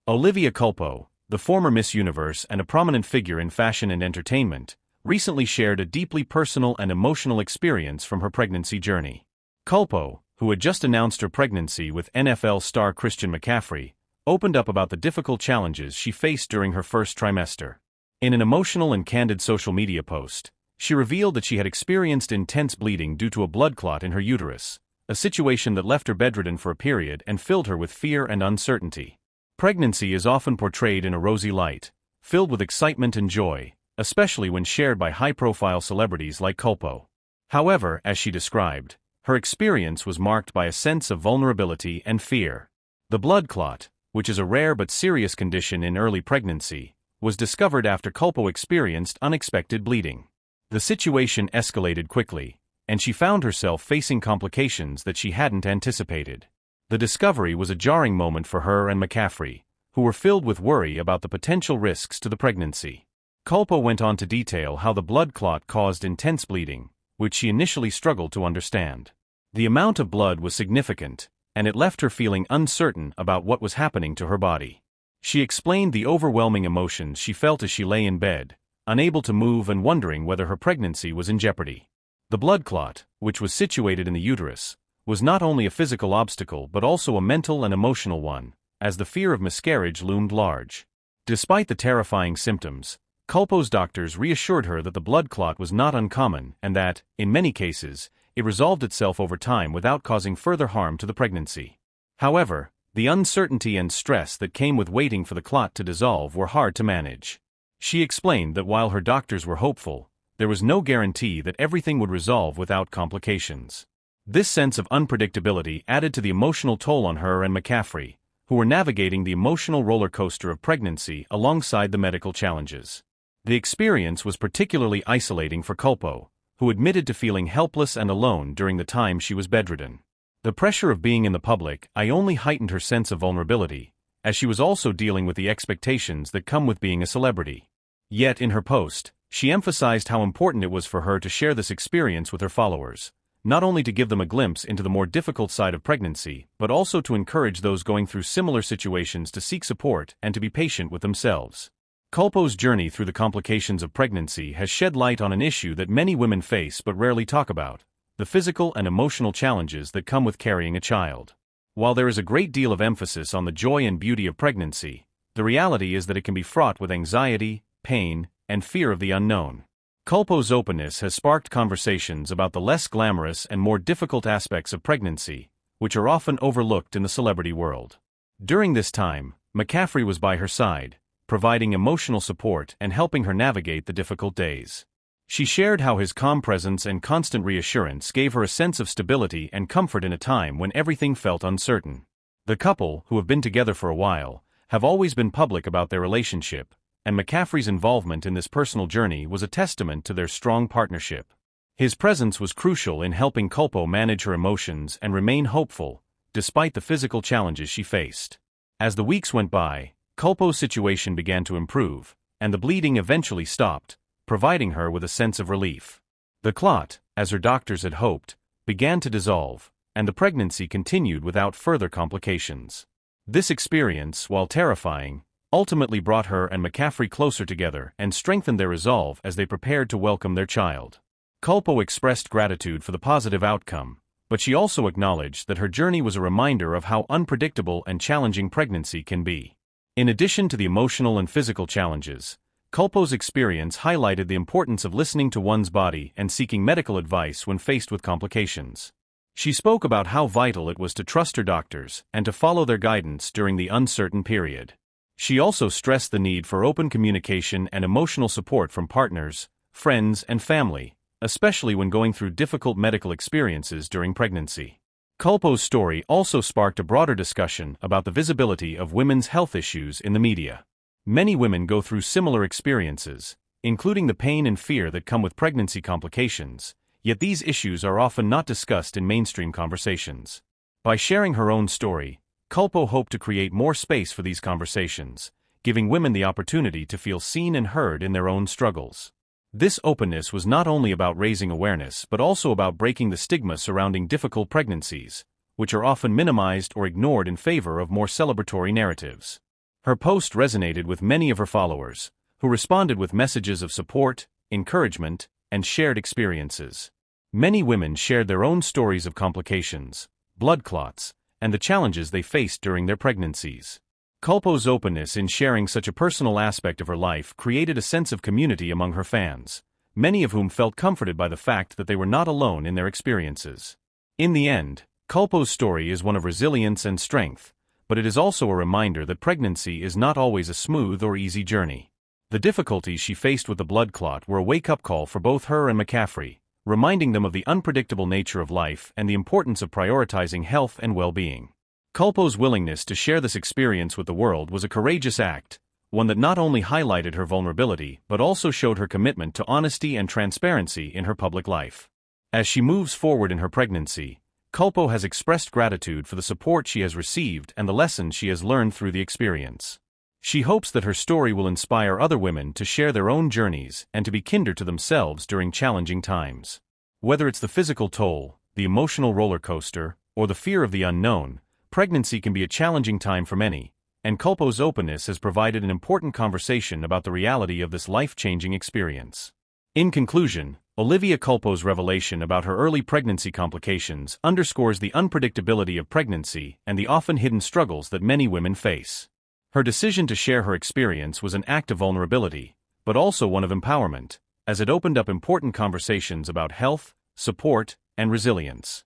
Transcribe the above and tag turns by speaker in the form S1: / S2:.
S1: Olivia Culpo, the former Miss Universe and a prominent figure in fashion and entertainment, recently shared a deeply personal and emotional experience from her pregnancy journey. Culpo, who had just announced her pregnancy with NFL star Christian McCaffrey, opened up about the difficult challenges she faced during her first trimester. In an emotional and candid social media post, she revealed that she had experienced intense bleeding due to a blood clot in her uterus, a situation that left her bedridden for a period and filled her with fear and uncertainty. Pregnancy is often portrayed in a rosy light, filled with excitement and joy, especially when shared by high-profile celebrities like Culpo. However, as she described, her experience was marked by a sense of vulnerability and fear. The blood clot, which is a rare but serious condition in early pregnancy, was discovered after Culpo experienced unexpected bleeding. The situation escalated quickly, and she found herself facing complications that she hadn't anticipated. The discovery was a jarring moment for her and McCaffrey, who were filled with worry about the potential risks to the pregnancy. Culpo went on to detail how the blood clot caused intense bleeding, which she initially struggled to understand. The amount of blood was significant, and it left her feeling uncertain about what was happening to her body. She explained the overwhelming emotions she felt as she lay in bed, unable to move and wondering whether her pregnancy was in jeopardy. The blood clot, which was situated in the uterus, was not only a physical obstacle but also a mental and emotional one, as the fear of miscarriage loomed large. Despite the terrifying symptoms, Culpo's doctors reassured her that the blood clot was not uncommon and that, in many cases, it resolved itself over time without causing further harm to the pregnancy. However, the uncertainty and stress that came with waiting for the clot to dissolve were hard to manage. She explained that while her doctors were hopeful, there was no guarantee that everything would resolve without complications. This sense of unpredictability added to the emotional toll on her and McCaffrey, who were navigating the emotional roller coaster of pregnancy alongside the medical challenges. The experience was particularly isolating for Culpo, who admitted to feeling helpless and alone during the time she was bedridden. The pressure of being in the public eye only heightened her sense of vulnerability, as she was also dealing with the expectations that come with being a celebrity. Yet in her post, she emphasized how important it was for her to share this experience with her followers, not only to give them a glimpse into the more difficult side of pregnancy, but also to encourage those going through similar situations to seek support and to be patient with themselves. Culpo's journey through the complications of pregnancy has shed light on an issue that many women face but rarely talk about: the physical and emotional challenges that come with carrying a child. While there is a great deal of emphasis on the joy and beauty of pregnancy, the reality is that it can be fraught with anxiety, pain, and fear of the unknown. Culpo's openness has sparked conversations about the less glamorous and more difficult aspects of pregnancy, which are often overlooked in the celebrity world. During this time, McCaffrey was by her side, providing emotional support and helping her navigate the difficult days. She shared how his calm presence and constant reassurance gave her a sense of stability and comfort in a time when everything felt uncertain. The couple, who have been together for a while, have always been public about their relationship, and McCaffrey's involvement in this personal journey was a testament to their strong partnership. His presence was crucial in helping Culpo manage her emotions and remain hopeful, despite the physical challenges she faced. As the weeks went by, Culpo's situation began to improve, and the bleeding eventually stopped, providing her with a sense of relief. The clot, as her doctors had hoped, began to dissolve, and the pregnancy continued without further complications. This experience, while terrifying, ultimately brought her and McCaffrey closer together and strengthened their resolve as they prepared to welcome their child. Culpo expressed gratitude for the positive outcome, but she also acknowledged that her journey was a reminder of how unpredictable and challenging pregnancy can be. In addition to the emotional and physical challenges, Culpo's experience highlighted the importance of listening to one's body and seeking medical advice when faced with complications. She spoke about how vital it was to trust her doctors and to follow their guidance during the uncertain period. She also stressed the need for open communication and emotional support from partners, friends, and family, especially when going through difficult medical experiences during pregnancy. Culpo's story also sparked a broader discussion about the visibility of women's health issues in the media. Many women go through similar experiences, including the pain and fear that come with pregnancy complications, yet these issues are often not discussed in mainstream conversations. By sharing her own story, Culpo hoped to create more space for these conversations, giving women the opportunity to feel seen and heard in their own struggles. This openness was not only about raising awareness but also about breaking the stigma surrounding difficult pregnancies, which are often minimized or ignored in favor of more celebratory narratives. Her post resonated with many of her followers, who responded with messages of support, encouragement, and shared experiences. Many women shared their own stories of complications, blood clots, and the challenges they faced during their pregnancies. Culpo's openness in sharing such a personal aspect of her life created a sense of community among her fans, many of whom felt comforted by the fact that they were not alone in their experiences. In the end, Culpo's story is one of resilience and strength, but it is also a reminder that pregnancy is not always a smooth or easy journey. The difficulties she faced with the blood clot were a wake-up call for both her and McCaffrey, reminding them of the unpredictable nature of life and the importance of prioritizing health and well-being. Culpo's willingness to share this experience with the world was a courageous act, one that not only highlighted her vulnerability but also showed her commitment to honesty and transparency in her public life. As she moves forward in her pregnancy, Culpo has expressed gratitude for the support she has received and the lessons she has learned through the experience. She hopes that her story will inspire other women to share their own journeys and to be kinder to themselves during challenging times. Whether it's the physical toll, the emotional roller coaster, or the fear of the unknown, pregnancy can be a challenging time for many, and Culpo's openness has provided an important conversation about the reality of this life-changing experience. In conclusion, Olivia Culpo's revelation about her early pregnancy complications underscores the unpredictability of pregnancy and the often hidden struggles that many women face. Her decision to share her experience was an act of vulnerability, but also one of empowerment, as it opened up important conversations about health, support, and resilience.